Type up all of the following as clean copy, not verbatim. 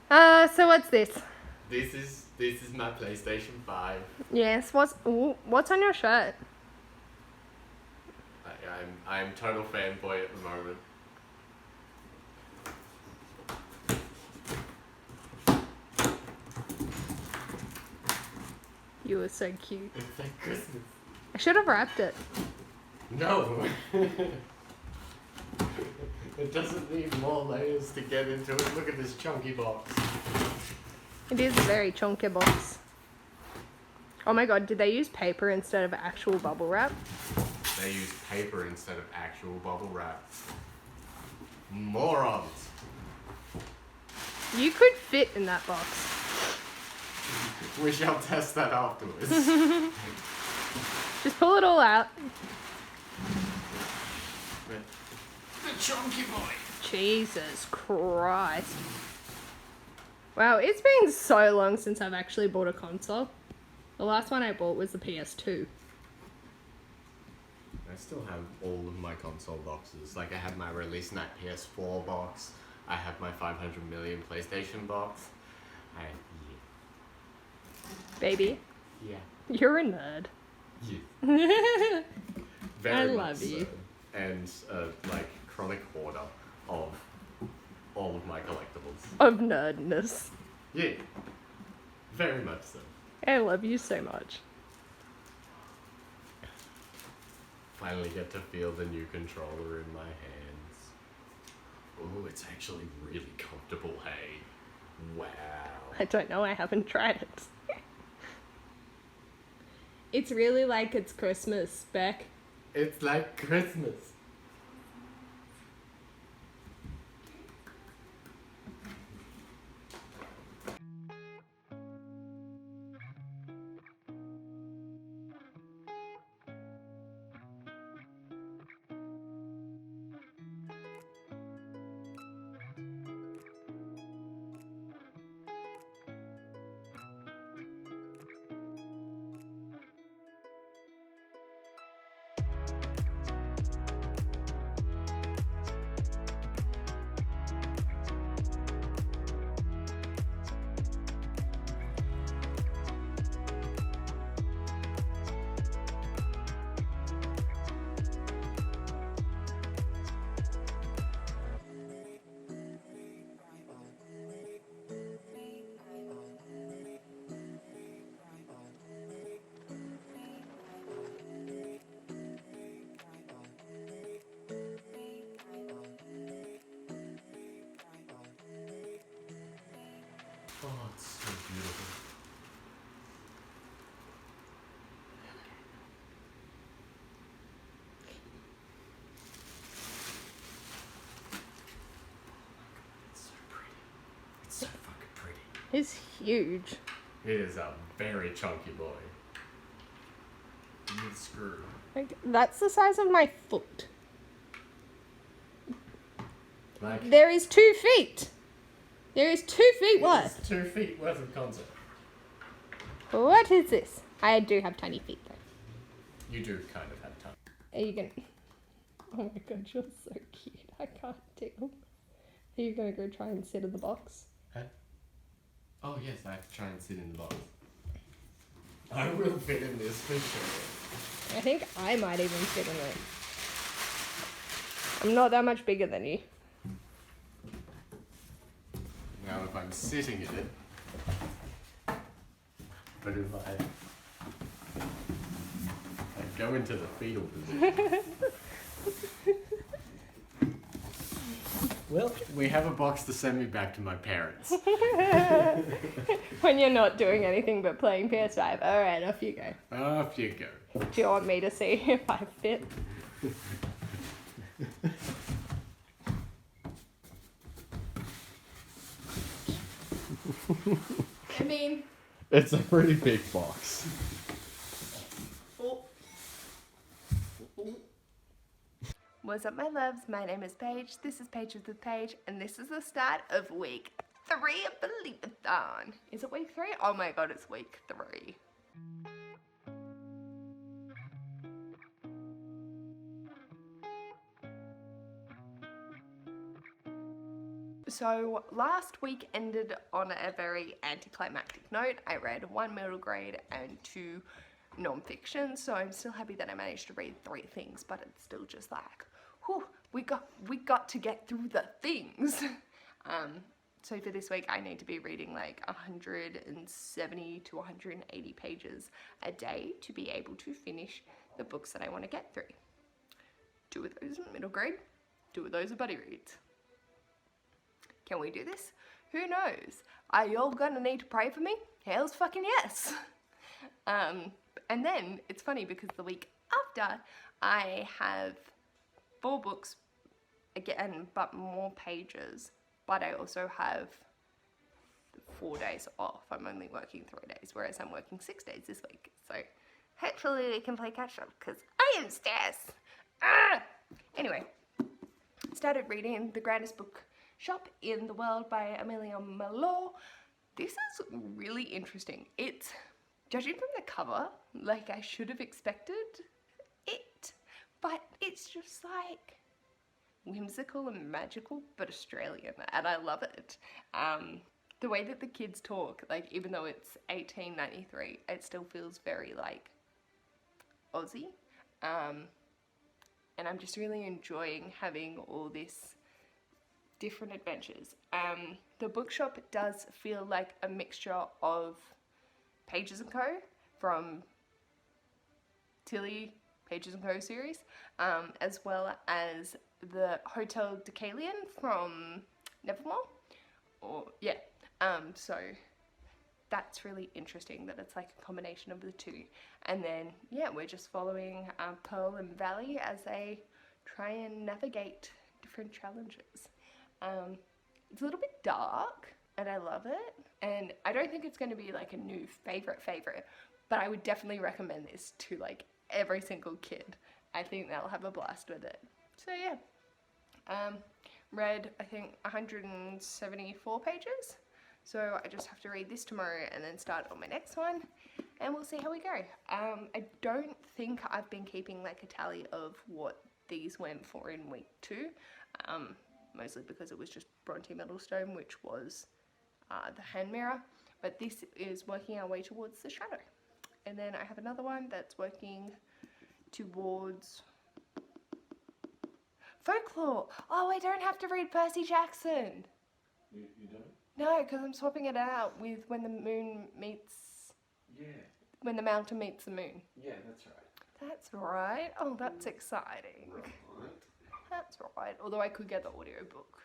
So what's this? This is my PlayStation 5. Yes, what's on your shirt? I'm total fanboy at the moment. You were so cute. It's like Christmas. I should have wrapped it. No. It doesn't need more layers to get into it. Look at this chunky box. It is a very chunky box. Oh my god, did they use paper instead of actual bubble wrap? They use paper instead of actual bubble wrap. Morons. You could fit in that box. We shall test that afterwards. Just pull it all out. The chunky boy. Jesus Christ. Wow, it's been so long since I've actually bought a console. The last one I bought was the PS2. I still have all of my console boxes. Like, I have my release night PS4 box. I have my 500 million PlayStation box. Baby, Yeah. you're a nerd. Yeah. Very I much love you. so. And, like, chronic hoarder of all of my collectibles. Of nerdness. Yeah. Very much so. I love you so much. Finally get to feel the new controller in my hands. Oh, it's actually really comfortable, hey. Wow. I don't know, I haven't tried it. It's really like it's Christmas, Beck. It's like Christmas. Oh, it's so beautiful. It's so pretty. It's so fucking pretty. It's huge. It is a very chunky boy. You need a screw. Like, that's the size of my foot. Like, There is 2 feet. There is 2 feet worth. it's 2 feet worth of concept. What is this? I do have tiny feet though. You do kind of have time. Are you gonna... Oh my god, you're so cute. I can't deal. Are you gonna go try and sit in the box? Huh? Oh yes, I have to try and sit in the box. I will fit in this for sure. I think I might even fit in it. I'm not that much bigger than you. Now if I'm sitting in it, but if I go into the fetal position. Well, we have a box to send me back to my parents. When you're not doing anything but playing PS5. Alright, off you go. Off you go. Do you want me to see if I fit? I mean... It's a pretty big box. Oh. What's up, my loves? My name is Paige. This is Paige with Paige, and this is the start of week 3 of Believathon. Is it week 3? Oh my god, it's week 3. So last week ended on a very anticlimactic note. I read 1 middle grade and 2 non-fiction, so I'm still happy that I managed to read 3 things, but it's still just like, whew, we got to get through the things. So for this week, I need to be reading like 170 to 180 pages a day to be able to finish the books that I want to get through. 2 of those are middle grade, 2 of those are buddy reads. Can we do this? Who knows? Are y'all gonna need to pray for me? Hell's fucking yes. And then it's funny because the week after I have 4 books again, but more pages, but I also have 4 days off. I'm only working 3 days, whereas I'm working 6 days this week. So hopefully we can play catch up because I am stressed. Anyway, started reading The Grandest Book Shop in the World by Amelia Mallow. This is really interesting. It's, judging from the cover, like I should have expected it, but it's just like whimsical and magical, but Australian, and I love it. The way that the kids talk, like even though it's 1893, it still feels very like Aussie. And I'm just really enjoying having all this different adventures. The bookshop does feel like a mixture of Pages & Co. from Tilly Pages & Co. series, as well as the Hotel Decalion from Nevermore. So that's really interesting that it's like a combination of the 2. And then, yeah, we're just following Pearl and Valley as they try and navigate different challenges. It's a little bit dark, and I love it. And I don't think it's going to be like a new favorite, but I would definitely recommend this to like every single kid. I think they'll have a blast with it. So yeah, read I think 174 pages. So I just have to read this tomorrow and then start on my next one, and we'll see how we go. I don't think I've been keeping like a tally of what these went for in week 2, mostly because it was just Bronte Middlestone, which was the hand mirror, but this is working our way towards the shadow. And then I have another one that's working towards folklore. Oh, I don't have to read Percy Jackson. You don't? No, because I'm swapping it out with when the moon meets... Yeah. When the mountain meets the moon. Yeah, that's right. That's right. Oh, that's exciting. Right. That's right. Although I could get the audiobook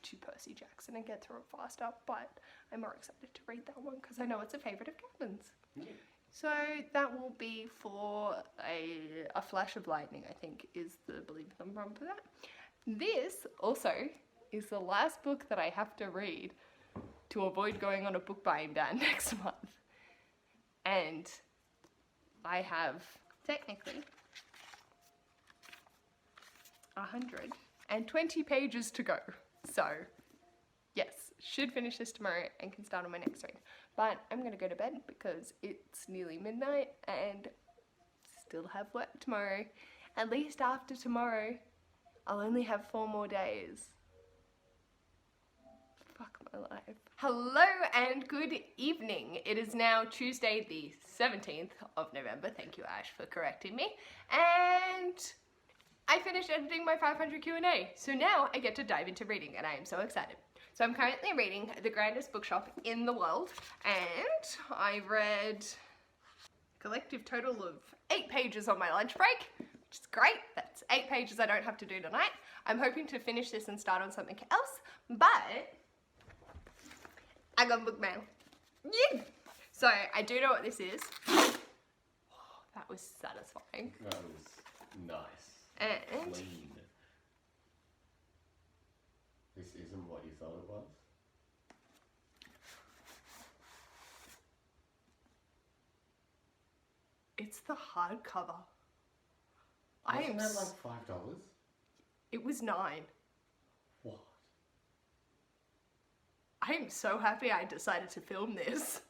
to Percy Jackson and get through it faster, but I'm more excited to read that one because I know it's a favourite of Gavin's. Yeah. So that will be for a flash of lightning, I think, is the Believathon run for that. This also is the last book that I have to read to avoid going on a book buying ban next month. And I have technically 120 pages to go. So yes, should finish this tomorrow and can start on my next read. But I'm going to go to bed because it's nearly midnight and still have work tomorrow. At least after tomorrow, I'll only have 4 more days. Fuck my life. Hello and good evening. It is now Tuesday the 17th of November. Thank you, Ash, for correcting me. And I finished editing my 500 Q&A. So now I get to dive into reading and I am so excited. So I'm currently reading The Grandest Bookshop in the World, and I read a collective total of 8 pages on my lunch break, which is great. That's 8 pages I don't have to do tonight. I'm hoping to finish this and start on something else, but I got book mail. Yeah. So I do know what this is. Oh, that was satisfying. That was nice. And clean. This isn't what you thought it was? it's the hardcover. Wasn't that like $5? It was $9. What? I am so happy I decided to film this.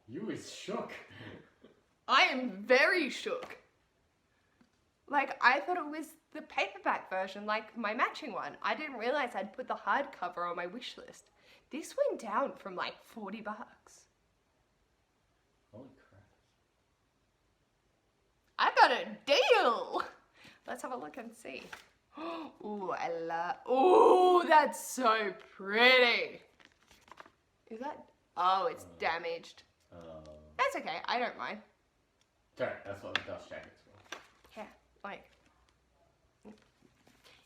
You is shook. I am very shook. Like, I thought it was the paperback version, like my matching one. I didn't realize I'd put the hardcover on my wish list. This went down from like $40. Holy crap. I got a deal! Let's have a look and see. Ooh, ooh, that's so pretty. Is that? Oh, it's damaged. That's okay, I don't mind. Sorry, that's what the dust jacket's for. Yeah, like,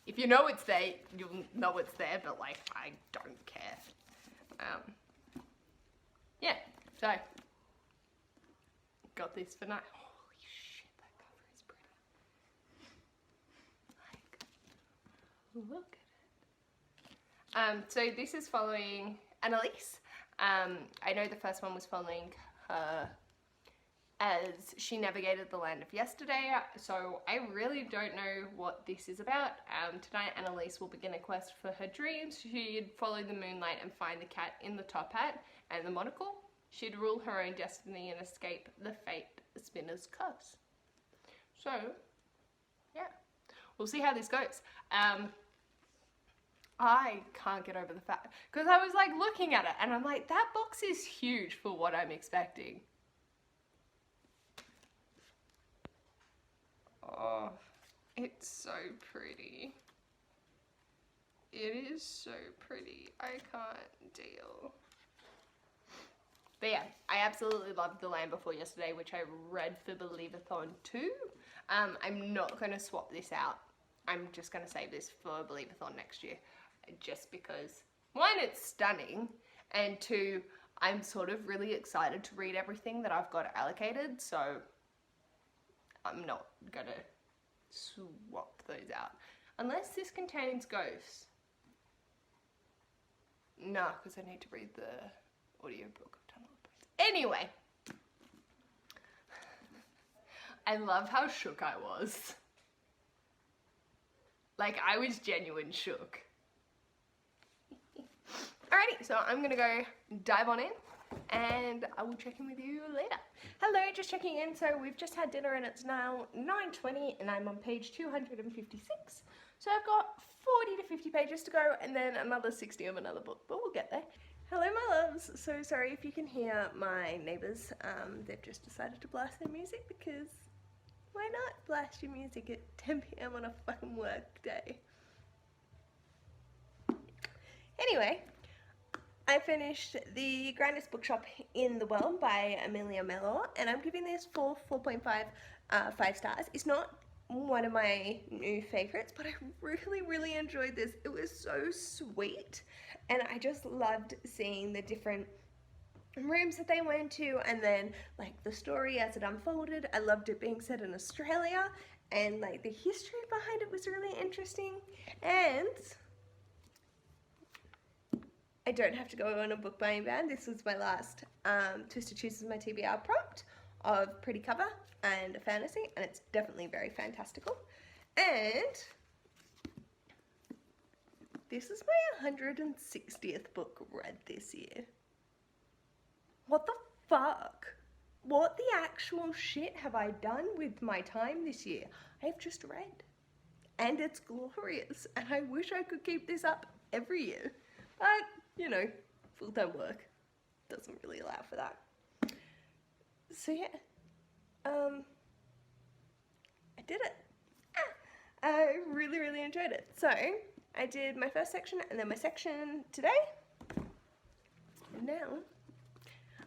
if you know it's there, you'll know it's there, but like, I don't care. Yeah, so, got this for night. Holy shit, that cover is pretty. Like, look at it. So this is following Annalise. I know the first one was following her as she navigated the land of yesterday, so I really don't know what this is about. Tonight Annalise will begin a quest for her dreams. She'd follow the moonlight and find the cat in the top hat and the monocle. She'd rule her own destiny and escape the fate spinner's curse. So, yeah, we'll see how this goes. I can't get over the fact, because I was like looking at it and I'm like, that box is huge for what I'm expecting. Oh, it's so pretty. It is so pretty. I can't deal. But yeah, I absolutely loved The Land Before Yesterday, which I read for Believathon too. I'm not going to swap this out. I'm just going to save this for Believathon next year. Just because, one, it's stunning, and two, I'm sort of really excited to read everything that I've got allocated, so I'm not going to swap those out. Unless this contains ghosts. No, because I need to read the audiobook. Anyway, I love how shook I was. Like, I was genuine shook. Alrighty, so I'm gonna go dive on in and I will check in with you later. Hello, just checking in. So we've just had dinner and it's now 9:20 and I'm on page 256. So I've got 40 to 50 pages to go and then another 60 of another book, but we'll get there. Hello, my loves. So sorry if you can hear my neighbours. They've just decided to blast their music because why not blast your music at 10 PM on a fucking work day? Anyway, I finished The Grandest Bookshop in the World by Amelia Mellor, and I'm giving this 4.5 5 stars. It's not one of my new favourites, but I really enjoyed this. It was so sweet, and I just loved seeing the different rooms that they went to, and then like the story as it unfolded. I loved it being set in Australia, and like the history behind it was really interesting, and I don't have to go on a book buying ban. This was my last Twister chooses my TBR prompt of pretty cover and a fantasy, and it's definitely very fantastical. And this is my 160th book read this year. What the fuck? What the actual shit have I done with my time this year? I've just read. And it's glorious. And I wish I could keep this up every year. But, you know, full-time work doesn't really allow for that. So yeah, I did it. I really enjoyed it. So I did my first section and then my section today. And now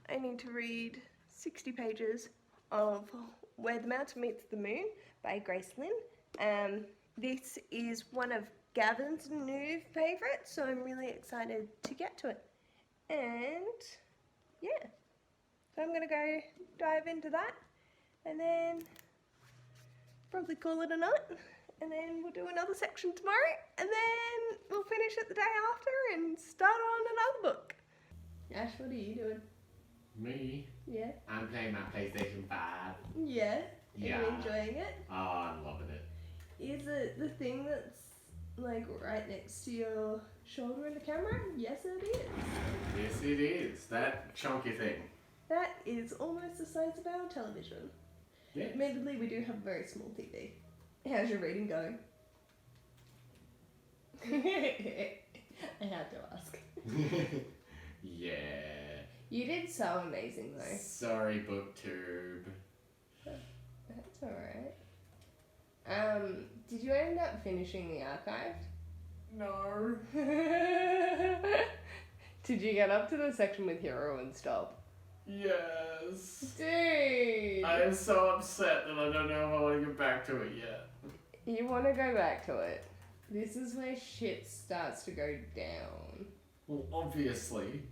I need to read 60 pages of Where the Mountain Meets the Moon by Grace Lynn. This is one of Gavin's new favourites, so I'm really excited to get to it. And yeah, so I'm gonna go dive into that and then probably call it a night, and then we'll do another section tomorrow, and then we'll finish it the day after and start on another book. Ash, what are you doing? Me? Yeah. I'm playing my PlayStation 5. Yeah. Yeah. Are you enjoying it? Oh, I'm loving it. Is it the thing that's like right next to your shoulder in the camera? Yes, it is. Yes, it is. That chunky thing. That is almost the size of our television. Yeah. Admittedly, we do have a very small TV. How's your reading going? I had to ask. Yeah. You did so amazing though. Sorry, booktube. That's alright. Did you end up finishing the archive? No. Did you get up to the section with Hero and stop? Yes. Dude! I am so upset that I don't know if I want to get back to it yet. You want to go back to it. This is where shit starts to go down. Well, obviously.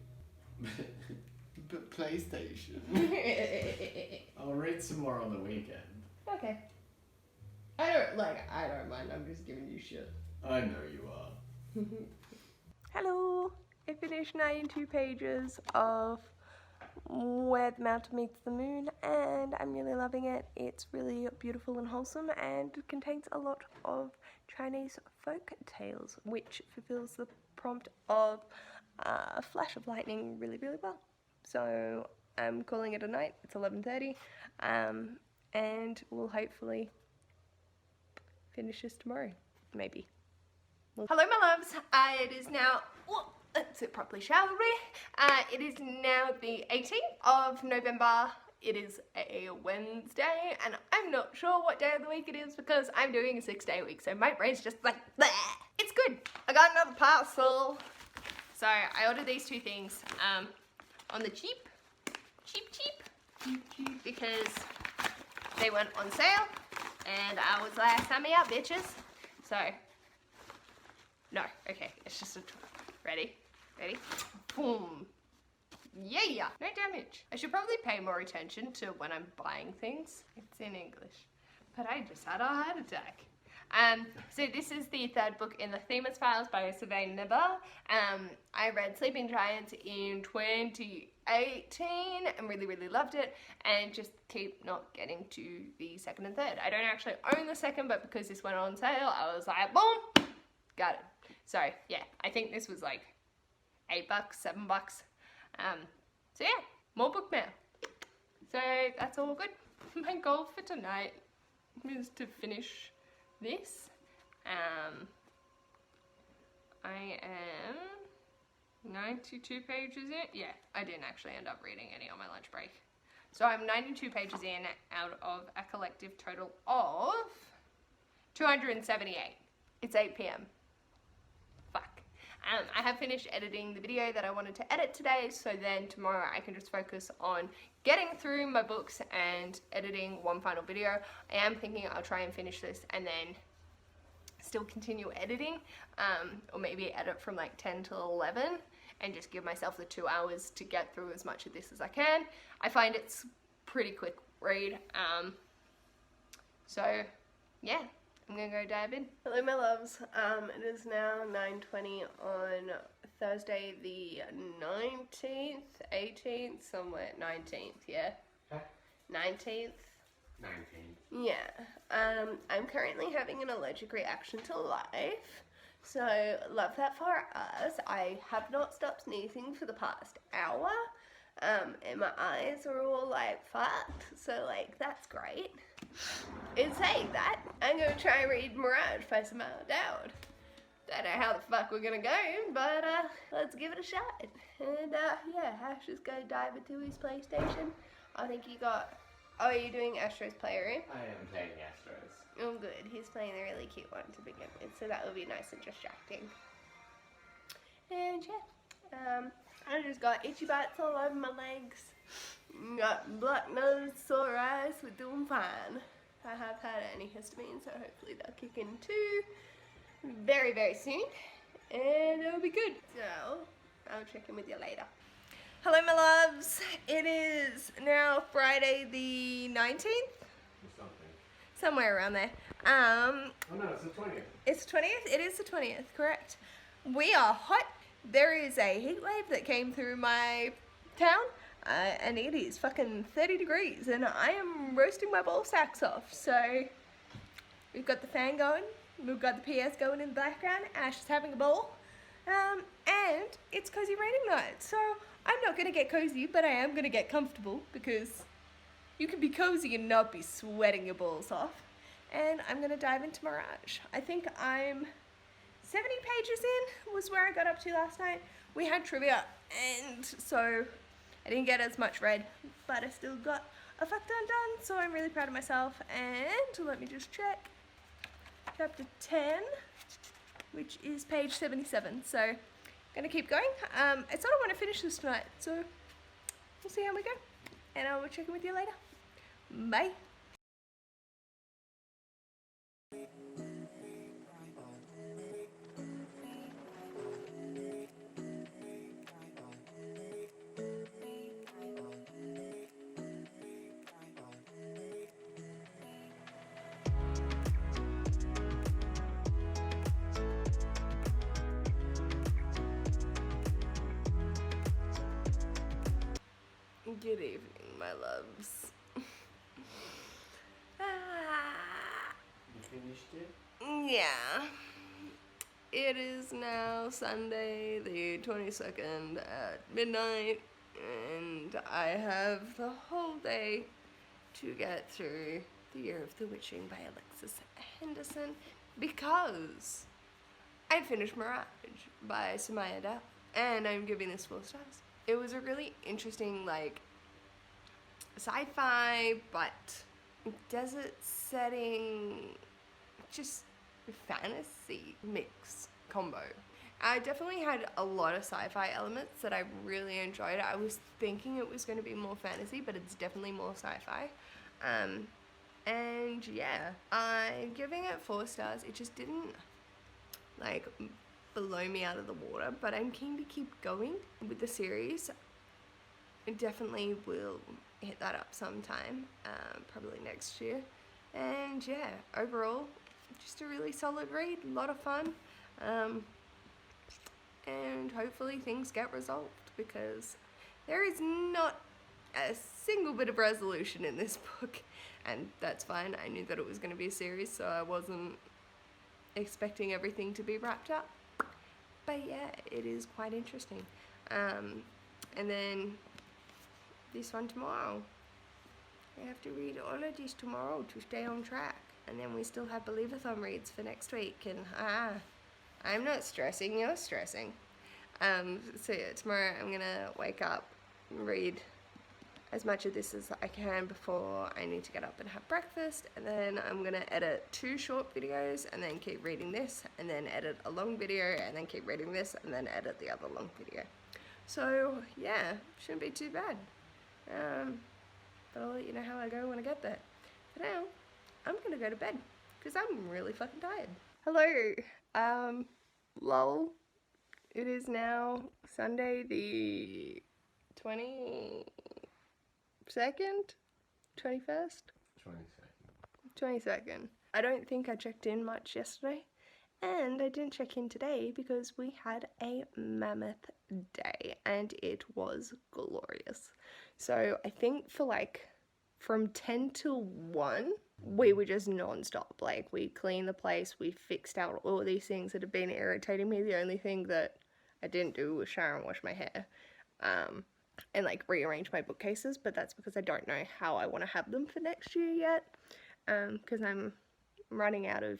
But PlayStation. I'll read some more on the weekend. Okay. I don't mind, I'm just giving you shit. I know you are. Hello! I finished 92 pages of Where the Mountain Meets the Moon and I'm really loving it. It's really beautiful and wholesome and contains a lot of Chinese folk tales, which fulfills the prompt of a flash of lightning really, really well. So I'm calling it a night. It's 11:30 and we'll hopefully finish this tomorrow, maybe. Hello my loves, it is now, let's sit properly, shall we? It is now the 18th of November. It is a Wednesday and I'm not sure what day of the week it is because I'm doing a 6-day week, so my brain's just like, bleh. It's good. I got another parcel. So I ordered these two things on the cheap, because they went on sale and I was like, sign me up bitches. So, no, okay, it's just a, ready, boom. Yeah, no damage. I should probably pay more attention to when I'm buying things. It's in English, but I just had a heart attack. So this is the third book in the Themis Files by Sylvain Neber. I read Sleeping Giants in 2018 and really, really loved it and just keep not getting to the second and third. I don't actually own the second, but because this went on sale, I was like, boom, got it. So yeah, I think this was like $8, $7. So yeah, more book mail. So that's all good. My goal for tonight is to finish this. I am 92 pages in. Yeah, I didn't actually end up reading any on my lunch break. So I'm 92 pages in out of a collective total of 278. It's 8 p.m. Fuck. I have finished editing the video that I wanted to edit today, so then tomorrow I can just focus on getting through my books and editing one final video. I am thinking I'll try and finish this and then still continue editing, or maybe edit from like 10 to 11 and just give myself the 2 hours to get through as much of this as I can. I find it's pretty quick read, so yeah. I'm gonna go dive in. Hello my loves, it is now 9:20 on Thursday the 19th, 18th, somewhere, 19th, yeah? Huh? 19th? 19. Yeah. I'm currently having an allergic reaction to life, so love that for us. I have not stopped sneezing for the past hour, and my eyes are all like fucked, so like that's great. In saying that, I'm gonna try and read Mirage by Samara Dowd. Don't know how the fuck we're gonna go, but let's give it a shot. And yeah, Ash is gonna dive into his PlayStation. I think he got, oh, are you doing Astro's Playroom? I am playing Astros. Oh good, he's playing the really cute one to begin with, so that will be nice and distracting. And yeah, I just got itchy bites all over my legs. Got black nose, sore eyes, we're doing fine. I have had antihistamine, so hopefully they'll kick in too very, very soon. And it'll be good. So, I'll check in with you later. Hello my loves, it is now Friday the 19th? Something. Somewhere around there. Oh no, it's the 20th. It's the 20th? It is the 20th, correct. We are hot. There is a heat wave that came through my town. And it is fucking 30 degrees and I am roasting my ball sacks off. So we've got the fan going, we've got the PS going in the background, Ash is having a ball, and it's cozy reading night. So I'm not going to get cozy, but I am going to get comfortable because you can be cozy and not be sweating your balls off. and I'm gonna dive into Mirage. I think I'm 70 pages in was where I got up to last night. We had trivia, and so I didn't get as much read, but I still got a fuck ton done, so I'm really proud of myself. And let me just check. Chapter 10, which is page 77, so I'm gonna keep going. I sort of want to finish this tonight, so we'll see how we go, and I will check in with you later. Bye. Good evening, my loves. You finished it? Yeah. It is now Sunday, the 22nd at midnight, and I have the whole day to get through The Year of the Witching by Alexis Henderson, because I finished Mirage by Samaya Dell, and I'm giving this 4 stars. It was a really interesting, like, sci-fi, but desert setting, just fantasy mix combo. I definitely had a lot of sci-fi elements that I really enjoyed. I was thinking it was going to be more fantasy, but it's definitely more sci-fi. And yeah, I'm giving it 4 stars. It just didn't, like, blow me out of the water, but I'm keen to keep going with the series. It definitely will hit that up sometime, probably next year. And yeah, overall, just a really solid read, a lot of fun, and hopefully things get resolved, because there is not a single bit of resolution in this book, and that's fine. I knew that it was going to be a series, so I wasn't expecting everything to be wrapped up. But yeah, it is quite interesting. And then this one tomorrow. I have to read all of this tomorrow to stay on track. And then we still have Believathon reads for next week. And I'm not stressing, you're stressing. So yeah, tomorrow I'm gonna wake up, read as much of this as I can before I need to get up and have breakfast, and then I'm gonna edit 2 short videos and then keep reading this, and then edit a long video and then keep reading this, and then edit the other long video. So yeah, shouldn't be too bad. But I'll let you know how I go when I get there. For now, I'm gonna go to bed because I'm really fucking tired. Hello, lol. It is now Sunday the 22nd? 21st? 22nd. I don't think I checked in much yesterday, and I didn't check in today because we had a mammoth day and it was glorious. So I think for like from 10 till 1, we were just non-stop. Like, we cleaned the place, we fixed out all of these things that had been irritating me. The only thing that I didn't do was shower and wash my hair. And like rearrange my bookcases, but that's because I don't know how I want to have them for next year yet, because I'm running out of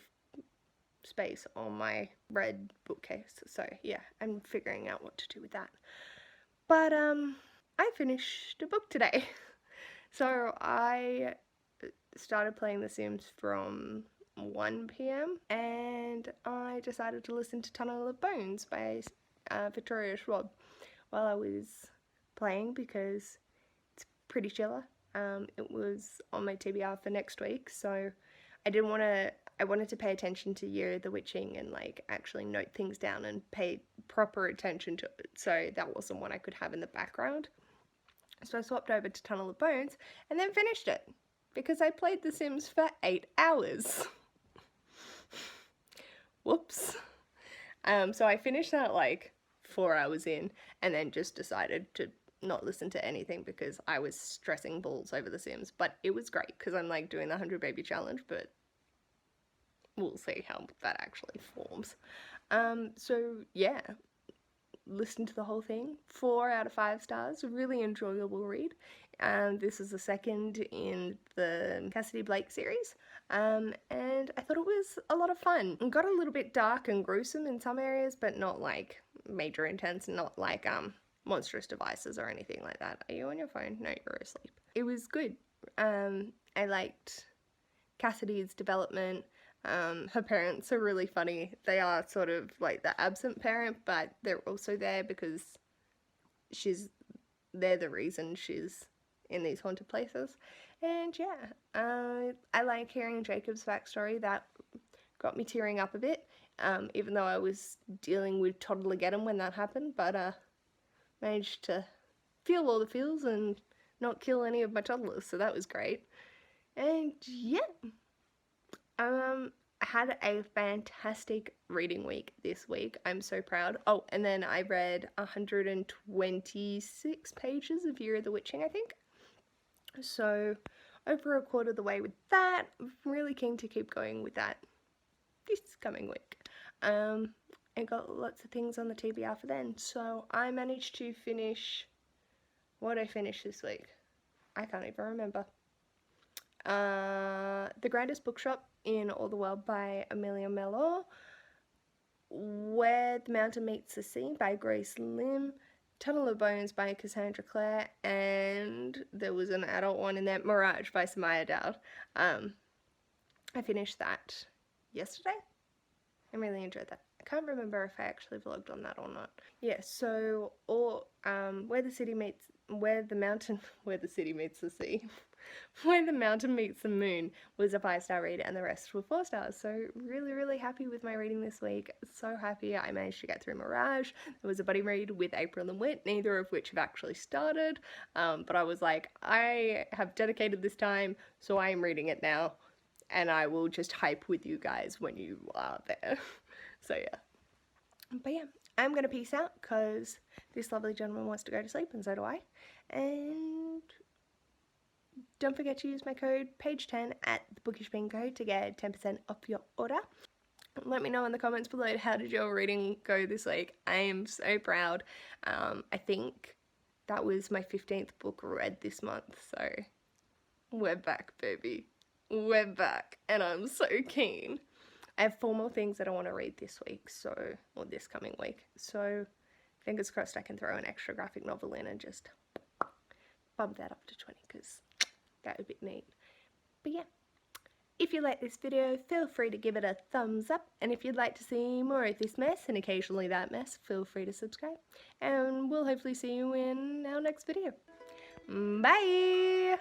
space on my red bookcase. So yeah, I'm figuring out what to do with that. But I finished a book today. So I started playing The Sims from 1 p.m. and I decided to listen to Tunnel of Bones by Victoria Schwab while I was playing, because it's pretty chiller. It was on my TBR for next week, so I wanted to pay attention to Year of the Witching and like actually note things down and pay proper attention to it, so that wasn't one I could have in the background. So I swapped over to Tunnel of Bones and then finished it, because I played The Sims for 8 hours. Whoops. So I finished that like 4 hours in, and then just decided to not listen to anything because I was stressing balls over The Sims. But it was great because I'm like doing the 100 baby challenge, but we'll see how that actually forms. So yeah, listened to the whole thing. 4 out of 5 stars. Really enjoyable read. This is the second in the Cassidy Blake series. and I thought it was a lot of fun. It got a little bit dark and gruesome in some areas, but not like major intense, not like monstrous devices or anything like that. Are you on your phone? No, you're asleep. It was good. I liked Cassidy's development. Her parents are really funny. They are sort of like the absent parent, but they're also there because they're the reason she's in these haunted places. And yeah, I like hearing Jacob's backstory. That got me tearing up a bit, even though I was dealing with toddlergeddon when that happened, but managed to feel all the feels and not kill any of my toddlers, so that was great. And yeah, I had a fantastic reading week this week. I'm so proud. Oh, and then I read 126 pages of Year of the Witching, I think. So over a quarter of the way with that. I'm really keen to keep going with that this coming week. I got lots of things on the TBR for then. So I managed to finish, what did I finish this week? I can't even remember. The Grandest Bookshop in All the World by Amelia Mellor, Where the Mountain Meets the Sea by Grace Lim, Tunnel of Bones by Cassandra Clare, and there was an adult one in there, Mirage by Samaya Dowd. I finished that yesterday. I really enjoyed that. I can't remember if I actually vlogged on that or not. Yeah, so Where the City Meets the Sea. Where the Mountain Meets the Moon was a 5-star read and the rest were 4 stars. So really happy with my reading this week. So happy I managed to get through Mirage. There was a buddy read with April and Wit, neither of which have actually started. But I was like, I have dedicated this time, so I am reading it now. And I will just hype with you guys when you are there. So yeah. But yeah, I'm going to peace out because this lovely gentleman wants to go to sleep and so do I. And don't forget to use my code PAGE10 at the Bookish Bean Code to get 10% off your order. Let me know in the comments below, how did your reading go this week? I am so proud. I think that was my 15th book read this month, so we're back, baby. We're back, and I'm so keen. I have 4 more things that I want to read this week, or this coming week, so fingers crossed I can throw an extra graphic novel in and just bump that up to 20, because that would be neat. But yeah, if you like this video, feel free to give it a thumbs up, and if you'd like to see more of this mess and occasionally that mess, feel free to subscribe, and we'll hopefully see you in our next video. Bye!